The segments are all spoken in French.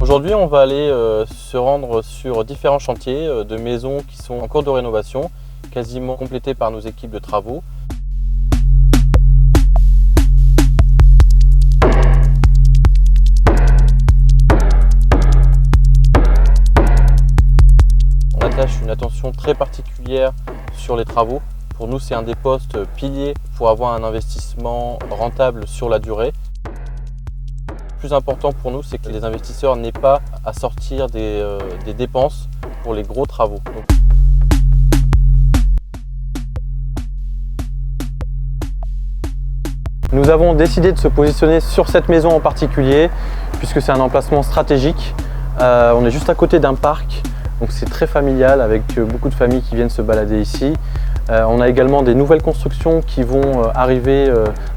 Aujourd'hui, on va aller se rendre sur différents chantiers de maisons qui sont en cours de rénovation, quasiment complétés par nos équipes de travaux. On attache une attention très particulière sur les travaux. Pour nous, c'est un des postes piliers pour avoir un investissement rentable sur la durée. Le plus important pour nous, c'est que les investisseurs n'aient pas à sortir des dépenses pour les gros travaux. Nous avons décidé de se positionner sur cette maison en particulier, puisque c'est un emplacement stratégique. On est juste à côté d'un parc, donc c'est très familial avec beaucoup de familles qui viennent se balader ici. On a également des nouvelles constructions qui vont arriver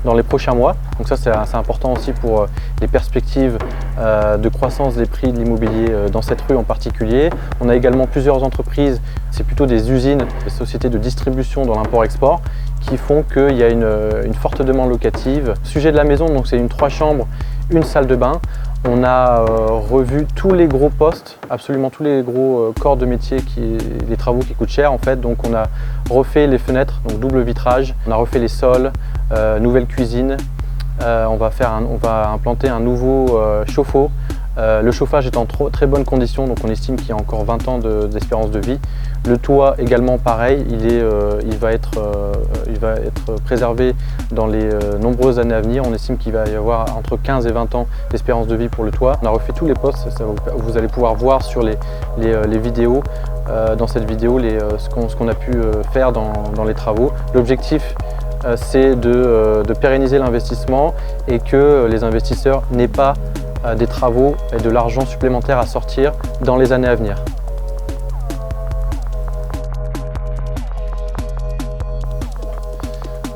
dans les prochains mois. Donc ça c'est important aussi pour les perspectives de croissance des prix de l'immobilier dans cette rue en particulier. On a également plusieurs entreprises, c'est plutôt des usines, des sociétés de distribution dans l'import-export qui font qu'il y a une forte demande locative. Sujet de la maison, donc c'est une 3 chambres, une salle de bain. On a revu tous les gros postes, absolument tous les gros corps de métier, les travaux qui coûtent cher en fait. Donc on a refait les fenêtres, donc double vitrage, on a refait les sols, nouvelle cuisine. On va implanter un nouveau chauffe-eau. Le chauffage est en très bonne condition, donc on estime qu'il y a encore 20 ans d'espérance de vie. Le toit également pareil, il va être préservé dans les nombreuses années à venir. On estime qu'il va y avoir entre 15 et 20 ans d'espérance de vie pour le toit. On a refait tous les postes, vous allez pouvoir voir sur les vidéos, dans cette vidéo ce qu'on a pu faire dans les travaux. L'objectif c'est de pérenniser l'investissement et que les investisseurs n'aient pas des travaux et de l'argent supplémentaire à sortir dans les années à venir.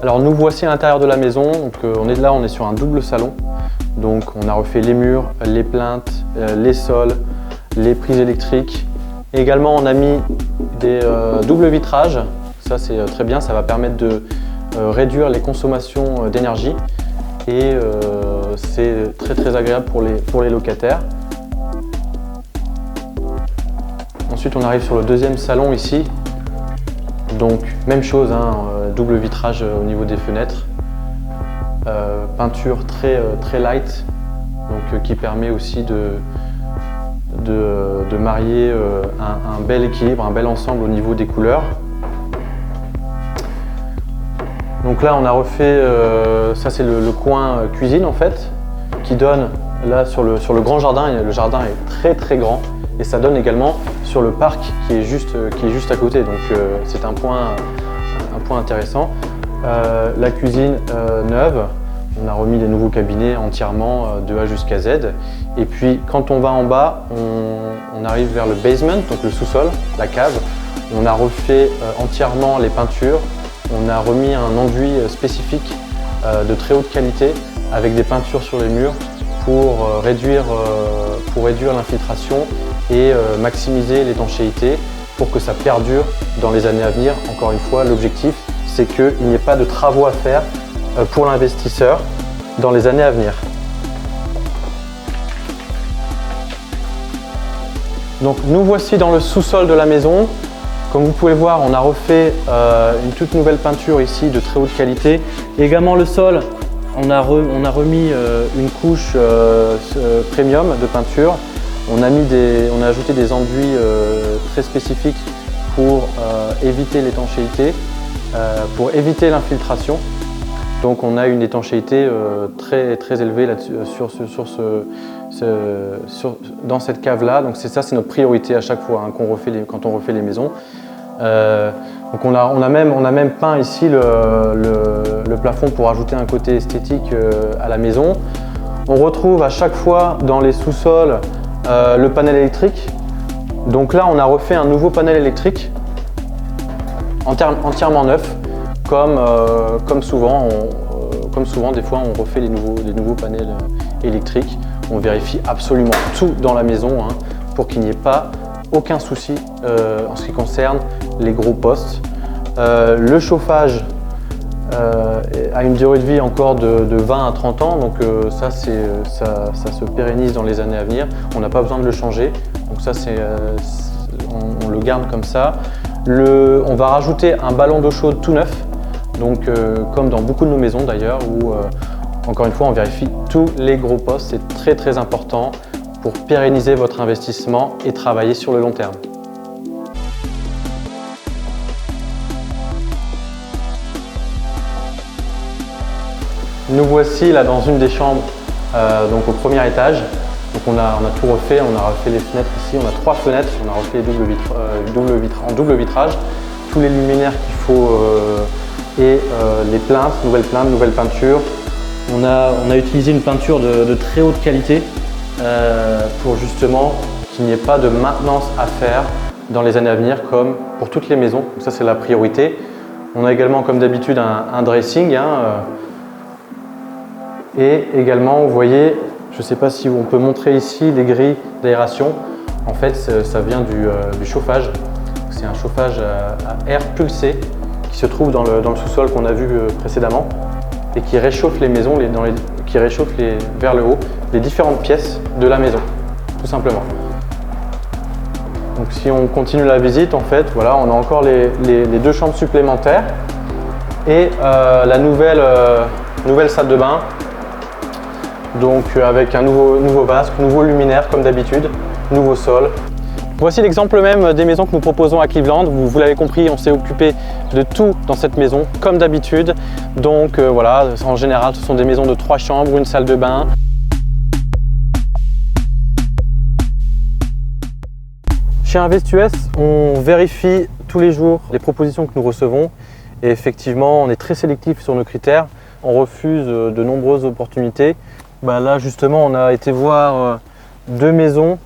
Alors nous voici à l'intérieur de la maison, donc on est sur un double salon. Donc on a refait les murs, les plinthes, les sols, les prises électriques. Également on a mis des doubles vitrages, ça c'est très bien, ça va permettre de réduire les consommations d'énergie et c'est très agréable pour les locataires. Ensuite on arrive sur le deuxième salon ici. Donc même chose, double vitrage au niveau des fenêtres, peinture très light, donc qui permet aussi de marier un bel équilibre, un bel ensemble au niveau des couleurs. Donc là on a refait, ça c'est le coin cuisine en fait, qui donne là sur le grand jardin. Le jardin est très grand et ça donne également sur le parc qui est juste à côté, donc c'est un point intéressant. La cuisine neuve, on a remis les nouveaux cabinets entièrement de A jusqu'à Z. Et puis quand on va en bas, on arrive vers le basement, donc le sous-sol, la cave. On a refait entièrement les peintures. On a remis un enduit spécifique de très haute qualité avec des peintures sur les murs pour réduire l'infiltration et maximiser l'étanchéité pour que ça perdure dans les années à venir. Encore une fois, l'objectif c'est qu'il n'y ait pas de travaux à faire pour l'investisseur dans les années à venir. Donc nous voici dans le sous-sol de la maison. Comme vous pouvez voir, on a refait une toute nouvelle peinture ici de très haute qualité. Également le sol, on a remis une couche premium de peinture. On a ajouté des enduits très spécifiques pour éviter l'étanchéité, pour éviter l'infiltration. Donc on a une étanchéité très élevée là dans cette cave-là. Donc c'est notre priorité à chaque fois quand on refait les maisons. Donc on a même peint ici le plafond pour ajouter un côté esthétique à la maison. On retrouve à chaque fois dans les sous-sols le panel électrique. Donc là on a refait un nouveau panel électrique entièrement neuf, comme souvent des fois on refait les nouveaux panels électriques. On vérifie absolument tout dans la maison pour qu'il n'y ait pas aucun souci en ce qui concerne les gros postes. Le chauffage a une durée de vie encore de 20 à 30 ans, donc ça se pérennise dans les années à venir. On n'a pas besoin de le changer, donc ça on le garde comme ça. On va rajouter un ballon d'eau chaude tout neuf, donc comme dans beaucoup de nos maisons d'ailleurs, où encore une fois on vérifie tous les gros postes, c'est très très important pour pérenniser votre investissement et travailler sur le long terme. Nous voici là dans une des chambres, donc au premier étage. Donc on a tout refait, on a refait les fenêtres ici, on a 3 fenêtres, on a refait en double vitrage, tous les luminaires qu'il faut et les plaintes, nouvelles peintures. On a utilisé une peinture de très haute qualité pour justement qu'il n'y ait pas de maintenance à faire dans les années à venir comme pour toutes les maisons. Donc ça c'est la priorité. On a également comme d'habitude un dressing. Et également, vous voyez, je ne sais pas si on peut montrer ici les grilles d'aération. En fait, ça vient du chauffage. C'est un chauffage à air pulsé qui se trouve dans le sous-sol qu'on a vu précédemment et qui réchauffe les maisons, qui réchauffe vers le haut les différentes pièces de la maison, tout simplement. Donc si on continue la visite, en fait, voilà, on a encore les 2 chambres supplémentaires et la nouvelle salle de bain. Donc avec un nouveau vasque, nouveau luminaire comme d'habitude, nouveau sol. Voici l'exemple même des maisons que nous proposons à Cleveland. Vous l'avez compris, on s'est occupé de tout dans cette maison comme d'habitude. Donc voilà, en général ce sont des maisons de 3 chambres, une salle de bain. Chez Investus, on vérifie tous les jours les propositions que nous recevons et effectivement on est très sélectif sur nos critères. On refuse de nombreuses opportunités. Là justement on a été voir 2 maisons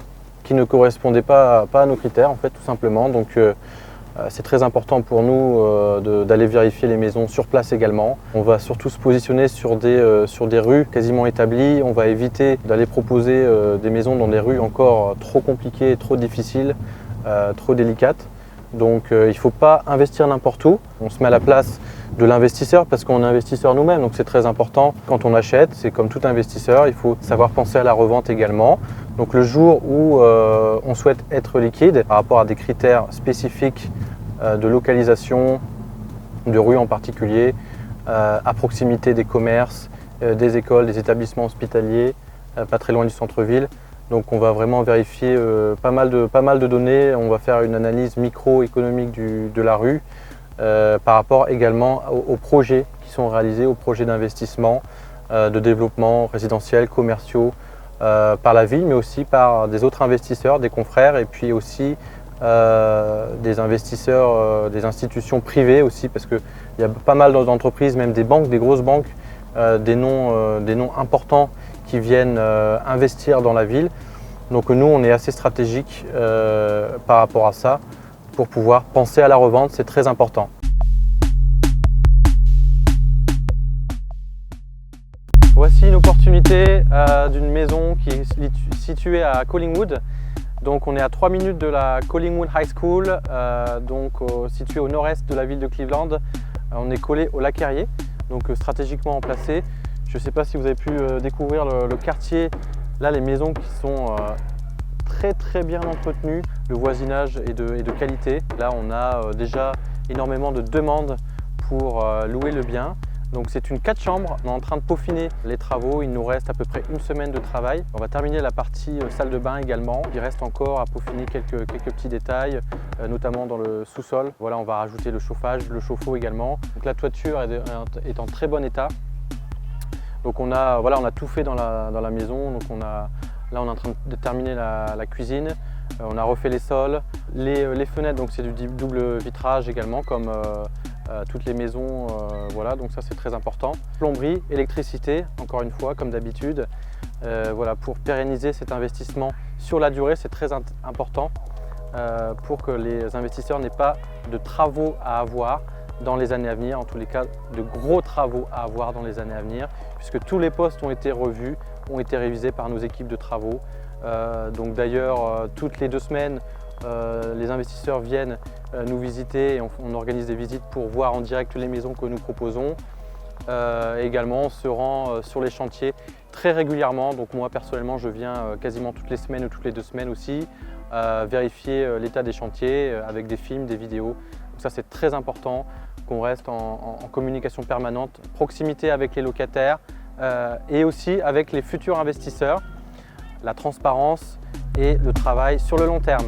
qui ne correspondaient pas à nos critères en fait tout simplement. Donc c'est très important pour nous d'aller vérifier les maisons sur place également. On va surtout se positionner sur des rues quasiment établies. On va éviter d'aller proposer des maisons dans des rues encore trop compliquées, trop difficiles, trop délicates. Donc il ne faut pas investir n'importe où. On se met à la place de l'investisseur parce qu'on est investisseur nous-mêmes, donc c'est très important. Quand on achète, c'est comme tout investisseur, il faut savoir penser à la revente également. Donc le jour où on souhaite être liquide par rapport à des critères spécifiques de localisation, de rue en particulier, à proximité des commerces, des écoles, des établissements hospitaliers, pas très loin du centre-ville. Donc on va vraiment vérifier pas mal de données, on va faire une analyse microéconomique de la rue par rapport également aux projets qui sont réalisés, aux projets d'investissement, de développement résidentiel, commerciaux par la ville, mais aussi par des autres investisseurs, des confrères et puis aussi des investisseurs, des institutions privées aussi parce qu'il y a pas mal d'entreprises, même des banques, des grosses banques, des noms importants qui viennent investir dans la ville. Donc nous, on est assez stratégique par rapport à ça pour pouvoir penser à la revente, c'est très important. Voici une opportunité d'une maison qui est située à Collingwood. Donc on est à 3 minutes de la Collingwood High School, située au nord-est de la ville de Cleveland. On est collé au lac Erie, donc stratégiquement placé. Je ne sais pas si vous avez pu découvrir le quartier. Là, les maisons qui sont très bien entretenues, le voisinage est de qualité. Là, on a déjà énormément de demandes pour louer le bien. Donc c'est une 4 chambres, on est en train de peaufiner les travaux, il nous reste à peu près une semaine de travail. On va terminer la partie salle de bain également. Il reste encore à peaufiner quelques petits détails, notamment dans le sous-sol. Voilà, on va rajouter le chauffage, le chauffe-eau également. Donc la toiture est en très bon état. Donc on a tout fait dans la maison. Donc là on est en train de terminer la cuisine. On a refait les sols. Les fenêtres, donc c'est du double vitrage également comme toutes les maisons, voilà, donc ça c'est très important. Plomberie, électricité, encore une fois, comme d'habitude. Voilà, pour pérenniser cet investissement sur la durée, c'est très important pour que les investisseurs n'aient pas de travaux à avoir dans les années à venir, en tous les cas de gros travaux à avoir dans les années à venir, puisque tous les postes ont été revus, ont été révisés par nos équipes de travaux. Donc d'ailleurs, toutes les 2 semaines, les investisseurs viennent nous visiter et on organise des visites pour voir en direct les maisons que nous proposons. Également, on se rend sur les chantiers très régulièrement. Donc moi personnellement, je viens quasiment toutes les semaines ou toutes les 2 semaines aussi vérifier l'état des chantiers avec des films, des vidéos. Donc ça, c'est très important qu'on reste en communication permanente, proximité avec les locataires et aussi avec les futurs investisseurs, la transparence et le travail sur le long terme.